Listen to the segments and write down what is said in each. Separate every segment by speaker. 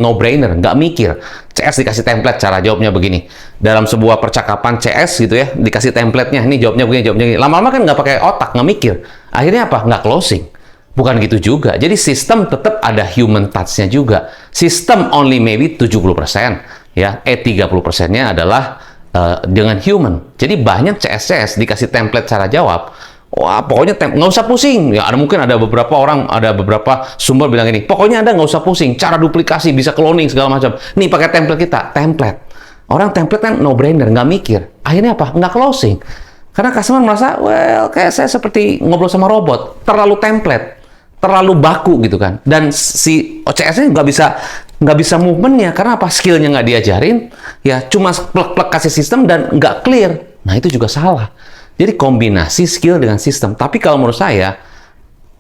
Speaker 1: no brainer, nggak mikir. CS dikasih template, cara jawabnya begini. Dalam sebuah percakapan CS gitu ya, dikasih template-nya, ini jawabnya begini, jawabnya begini. Lama-lama kan nggak pakai otak, nggak mikir. Akhirnya apa? Nggak closing. Bukan gitu juga. Jadi sistem tetap ada human touch-nya juga. Sistem only maybe 70%, ya. 30%-nya adalah dengan human. Jadi banyak CS dikasih template cara jawab. Wah, pokoknya nggak usah pusing. Ya, mungkin ada beberapa orang, ada beberapa sumber bilang ini. Pokoknya Anda nggak usah pusing. Cara duplikasi, bisa cloning, segala macam. Nih, pakai template kita. Template. Orang template kan no-brainer, nggak mikir. Akhirnya apa? Nggak closing. Karena customer merasa, well, kayak saya seperti ngobrol sama robot. Terlalu template. Terlalu baku gitu kan. Dan si OCS-nya nggak bisa movementnya. Karena apa? Skill-nya nggak diajarin. Ya, cuma plek-plek kasih sistem dan nggak clear. Nah, itu juga salah. Jadi kombinasi skill dengan sistem. Tapi kalau menurut saya,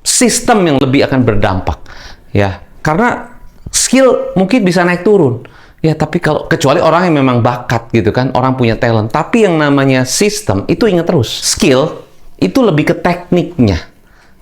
Speaker 1: sistem yang lebih akan berdampak. Ya, karena skill mungkin bisa naik turun. Ya, tapi kecuali orang yang memang bakat gitu kan, orang punya talent. Tapi yang namanya sistem itu ingat terus, skill itu lebih ke tekniknya.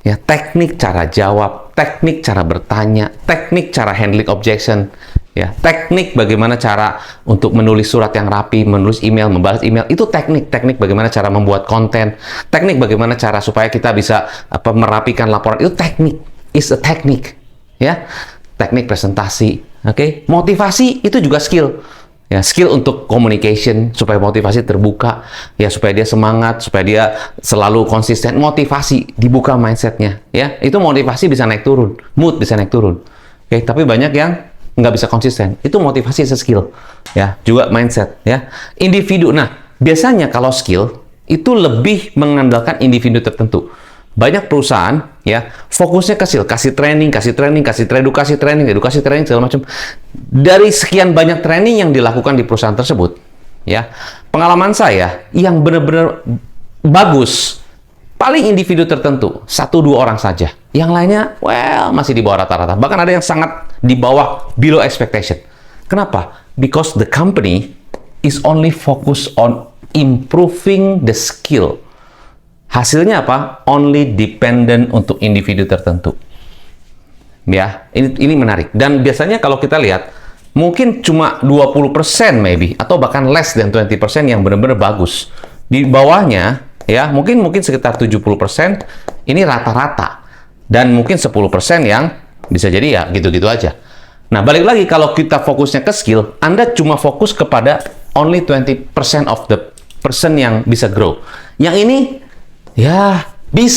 Speaker 1: Ya, teknik cara jawab, teknik cara bertanya, teknik cara handling objection. Ya, teknik bagaimana cara untuk menulis surat yang rapi, menulis email, membalas email, itu teknik bagaimana cara membuat konten, teknik bagaimana cara supaya kita bisa merapikan laporan, itu teknik, is a teknik, ya, teknik presentasi, oke, motivasi itu juga skill, ya, skill untuk communication supaya motivasi terbuka, ya, supaya dia semangat, supaya dia selalu konsisten, motivasi dibuka mindsetnya, ya, itu motivasi bisa naik turun, mood bisa naik turun, oke, tapi banyak yang nggak bisa konsisten. Itu motivasi skill, ya, juga mindset, ya. Individu. Nah, biasanya kalau skill itu lebih mengandalkan individu tertentu. Banyak perusahaan, ya, fokusnya ke skill, kasih training, edukasi training segala macam. Dari sekian banyak training yang dilakukan di perusahaan tersebut, ya, pengalaman saya yang benar-benar bagus paling individu tertentu, 1-2 orang saja. Yang lainnya, well, masih di bawah rata-rata. Bahkan ada yang sangat di bawah, below expectation. Kenapa? Because the company is only focused on improving the skill. Hasilnya apa? Only dependent untuk individu tertentu. Ya, ini menarik. Dan biasanya kalau kita lihat, mungkin cuma 20% maybe, atau bahkan less than 20% yang benar-benar bagus. Di bawahnya, ya, mungkin sekitar 70% ini rata-rata. Dan mungkin 10% yang bisa jadi ya gitu-gitu aja. Nah, balik lagi kalau kita fokusnya ke skill, Anda cuma fokus kepada only 20% of the person yang bisa grow. Yang ini, ya, bisa.